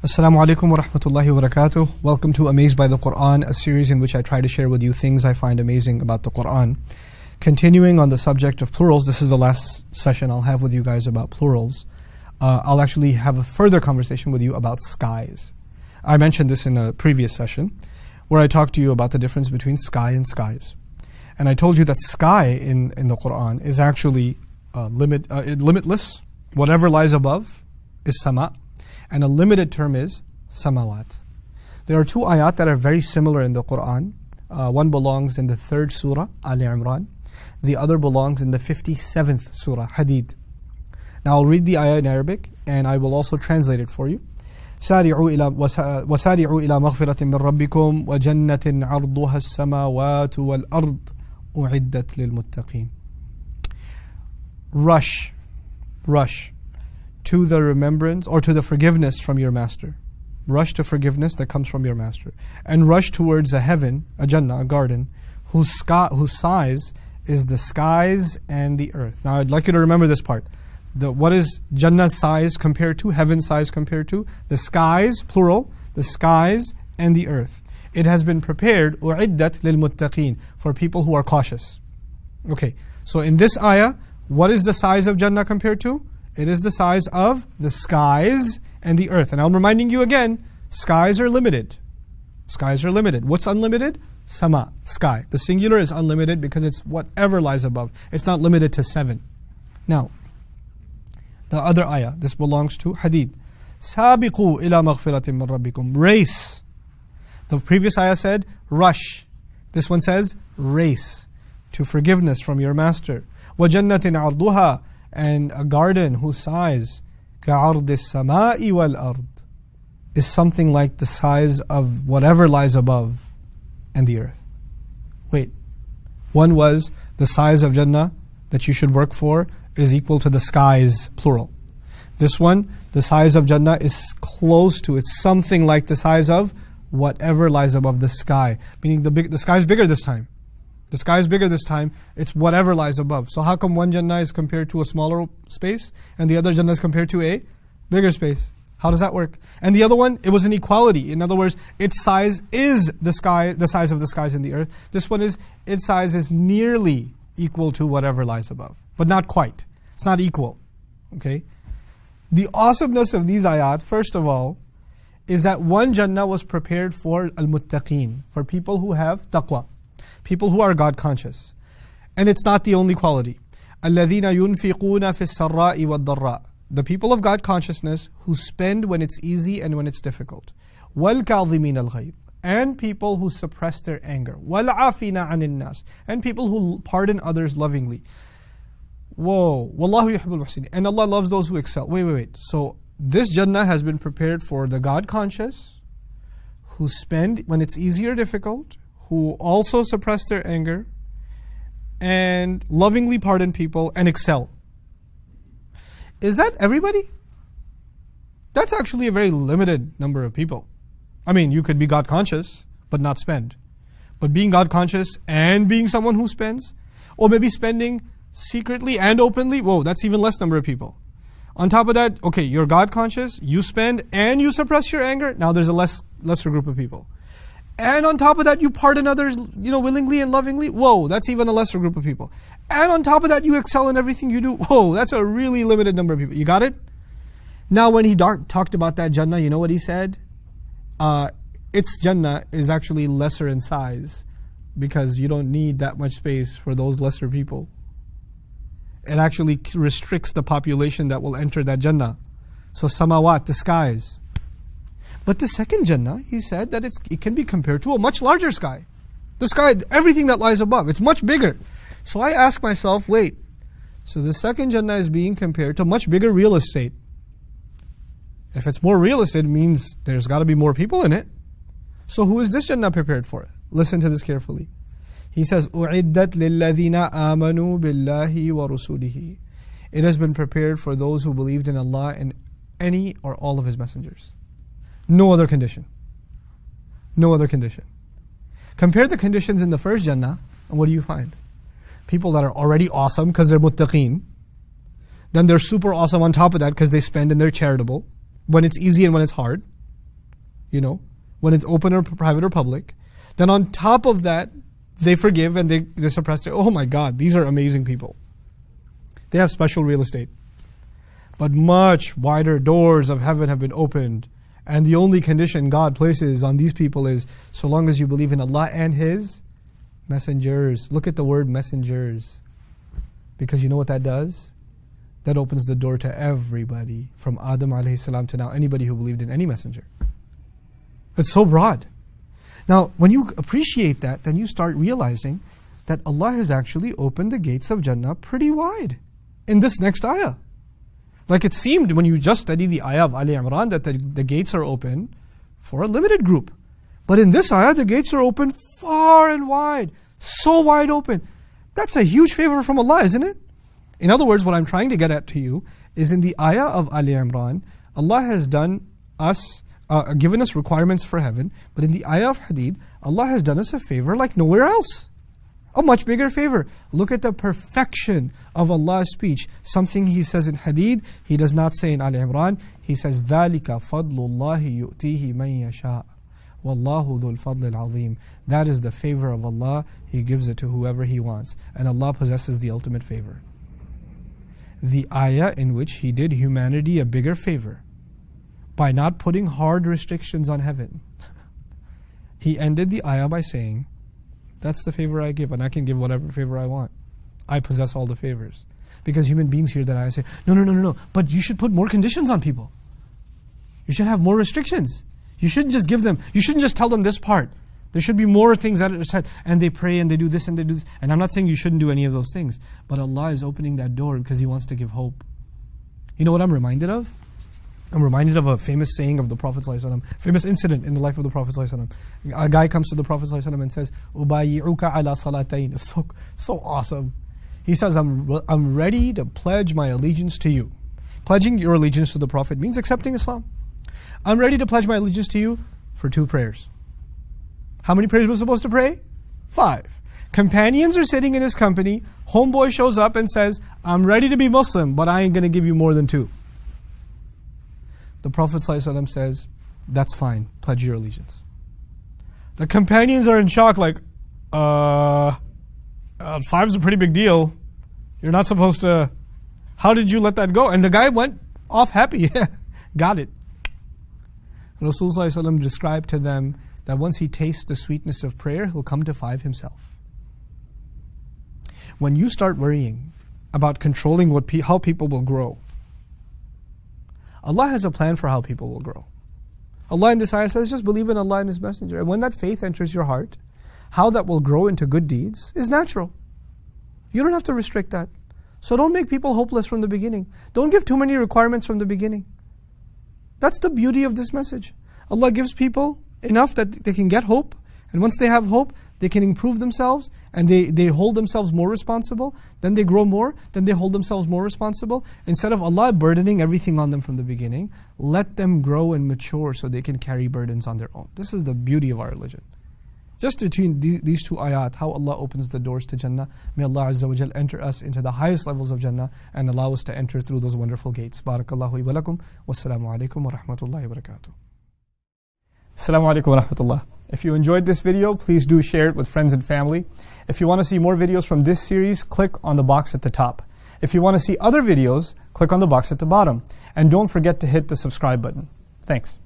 Assalamu alaikum wa rahmatullahi wa barakatuh. Welcome to Amazed by the Quran, a series in which I try to share with you things I find amazing about the Quran. Continuing on the subject of plurals, this is the last session I'll have with you guys about plurals. I'll actually have a further conversation with you about skies. I mentioned this in a previous session where I talked to you about the difference between sky and skies. And I told you that sky in the Quran is actually limitless. Whatever lies above is sama. And a limited term is samawat. There are two ayat that are very similar in the Quran. One belongs in the 3rd surah, Ali Imran. The other belongs in the 57th surah, Hadid. Now I'll read the ayah in Arabic and I will also translate it for you. وَسَارِعُوا إِلَى مَغْفِرَةٍ مِّن رَبِّكُمْ وَجَنَّةٍ عَرْضُهَا السَّمَاوَاتُ وَالْأَرْضُ أُعِدَّتْ لِلْمُتَّقِينَ. Rush to the remembrance or to the forgiveness from your master. Rush to forgiveness that comes from your master. And rush towards a heaven, a Jannah, a garden, whose size is the skies and the earth. Now I'd like you to remember this part. What is Jannah's size compared to, heaven's size compared to? The skies, plural, the skies and the earth. It has been prepared, أُعِدَّتْ لِلْمُتَّقِينَ, for people who are cautious. Okay, so in this ayah, what is the size of Jannah compared to? It is the size of the skies and the earth. And I'm reminding you again, skies are limited. Skies are limited. What's unlimited? Sama, sky. The singular is unlimited because it's whatever lies above. It's not limited to 7. Now, the other ayah, this belongs to Hadid. سَابِقُوا إِلَى مَغْفِرَةٍ مِّن رَبِّكُمْ. Race. The previous ayah said, rush. This one says, race to forgiveness from your master. وَجَنَّةٍ عَرْضُهَا, and a garden whose size كَعَرْضِ السَّمَاءِ وَالْأَرْضِ, is something like the size of whatever lies above and the earth. Wait, one was the size of Jannah that you should work for is equal to the skies, plural. This one, the size of Jannah is close to, it's something like the size of whatever lies above the sky. Meaning the sky is bigger this time. The sky is bigger this time, it's whatever lies above. So how come one Jannah is compared to a smaller space and the other Jannah is compared to a bigger space? How does that work? And the other one, it was an equality. In other words, its size is the size of the skies and the earth. This one is, its size is nearly equal to whatever lies above, but not quite. It's not equal. Okay? The awesomeness of these ayat, first of all, is that one Jannah was prepared for al-muttaqeen, for people who have taqwa, people who are God conscious. And it's not the only quality. الَّذِينَ يُنْفِقُونَ فِي السَّرَّاءِ وَالضَّرَّاءِ, the people of God consciousness who spend when it's easy and when it's difficult. وَالْكَاظِمِينَ الْغَيْظَ, and people who suppress their anger. وَالْعَافِينَ عَنِ النَّاسِ, and people who pardon others lovingly. Whoa, وَاللَّهُ يُحِبُّ الْمُحْسِنِينَ, and Allah loves those who excel. Wait. So this Jannah has been prepared for the God conscious who spend when it's easy or difficult, who also suppress their anger and lovingly pardon people and excel. Is that everybody? That's actually a very limited number of people. I mean, you could be God conscious but not spend. But being God conscious and being someone who spends, or maybe spending secretly and openly, whoa, that's even less number of people. On top of that, okay, you're God conscious, you spend and you suppress your anger, now there's a lesser group of people. And on top of that, you pardon others, willingly and lovingly. Whoa, that's even a lesser group of people. And on top of that, you excel in everything you do. Whoa, that's a really limited number of people. You got it? Now, when he talked about that Jannah, you know what he said? Its Jannah is actually lesser in size because you don't need that much space for those lesser people. It actually restricts the population that will enter that Jannah. So samawat, the skies. But the second Jannah, he said that it can be compared to a much larger sky. The sky, everything that lies above, it's much bigger. So I ask myself, wait, so the second Jannah is being compared to much bigger real estate. If it's more real estate, it means there's got to be more people in it. So who is this Jannah prepared for? Listen to this carefully. He says, أُعِدَّتْ لِلَّذِينَ آمَنُوا بِاللَّهِ وَرُسُولِهِ. It has been prepared for those who believed in Allah and any or all of His messengers. No other condition. No other condition. Compare the conditions in the first Jannah, and what do you find? People that are already awesome because they're muttaqeen. Then they're super awesome on top of that because they spend and they're charitable when it's easy and when it's hard. when it's open or private or public. Then on top of that, they forgive and they suppress it. Oh my God, these are amazing people. They have special real estate. But much wider doors of heaven have been opened. And the only condition God places on these people is, so long as you believe in Allah and His messengers. Look at the word messengers. Because you know what that does? That opens the door to everybody, from Adam alayhi salam to now, anybody who believed in any messenger. It's so broad. Now, when you appreciate that, then you start realizing that Allah has actually opened the gates of Jannah pretty wide in this next ayah. Like it seemed when you just study the ayah of Ali Imran that the gates are open for a limited group. But in this ayah, the gates are open far and wide. So wide open. That's a huge favor from Allah, isn't it? In other words, what I'm trying to get at to you is in the ayah of Ali Imran, Allah has given us requirements for heaven. But in the ayah of Hadid, Allah has done us a favor like nowhere else. A much bigger favor. Look at the perfection of Allah's speech. Something He says in Hadid, He does not say in Ali Imran. He says, ذَلِكَ فَضْلُ اللَّهِ يُؤْتِيهِ مَنْ يَشَاءُ وَاللَّهُ ذُو الْفَضْلِ الْعَظِيمِ. That is the favor of Allah. He gives it to whoever He wants. And Allah possesses the ultimate favor. The ayah in which He did humanity a bigger favor by not putting hard restrictions on heaven. He ended the ayah by saying, that's the favor I give, and I can give whatever favor I want. I possess all the favors. Because human beings hear that ayah say, no, but you should put more conditions on people. You should have more restrictions. You shouldn't just give them, you shouldn't just tell them this part. There should be more things that are said, and they pray and they do this and they do this. And I'm not saying you shouldn't do any of those things, but Allah is opening that door because He wants to give hope. You know what I'm reminded of? I'm reminded of a famous saying of the Prophet ﷺ, famous incident in the life of the Prophet ﷺ. A guy comes to the Prophet ﷺ and says, "Ubayyi'uka ala salatayn." It's so awesome. He says, I'm ready to pledge my allegiance to you. Pledging your allegiance to the Prophet means accepting Islam. I'm ready to pledge my allegiance to you for 2 prayers. How many prayers was supposed to pray? 5. Companions are sitting in his company. Homeboy shows up and says, I'm ready to be Muslim, but I ain't going to give you more than 2. The Prophet ﷺ says, that's fine, pledge your allegiance. The companions are in shock, like, 5's a pretty big deal. You're not supposed to, how did you let that go? And the guy went off happy, got it. Rasulullah ﷺ described to them that once he tastes the sweetness of prayer, he'll come to 5 himself. When you start worrying about controlling how people will grow, Allah has a plan for how people will grow. Allah in this ayah says, just believe in Allah and His Messenger. And when that faith enters your heart, how that will grow into good deeds is natural. You don't have to restrict that. So don't make people hopeless from the beginning. Don't give too many requirements from the beginning. That's the beauty of this message. Allah gives people enough that they can get hope. And once they have hope, they can improve themselves and they hold themselves more responsible. Then they grow more, then they hold themselves more responsible. Instead of Allah burdening everything on them from the beginning, let them grow and mature so they can carry burdens on their own. This is the beauty of our religion. Just between these 2 ayat, how Allah opens the doors to Jannah. May Allah Azza wa Jal enter us into the highest levels of Jannah and allow us to enter through those wonderful gates. Barakallahu li wa lakum. Wassalamu alaikum wa rahmatullahi wa barakatuh. Assalamu alaikum wa rahmatullah. If you enjoyed this video, please do share it with friends and family. If you want to see more videos from this series, click on the box at the top. If you want to see other videos, click on the box at the bottom. And don't forget to hit the subscribe button. Thanks.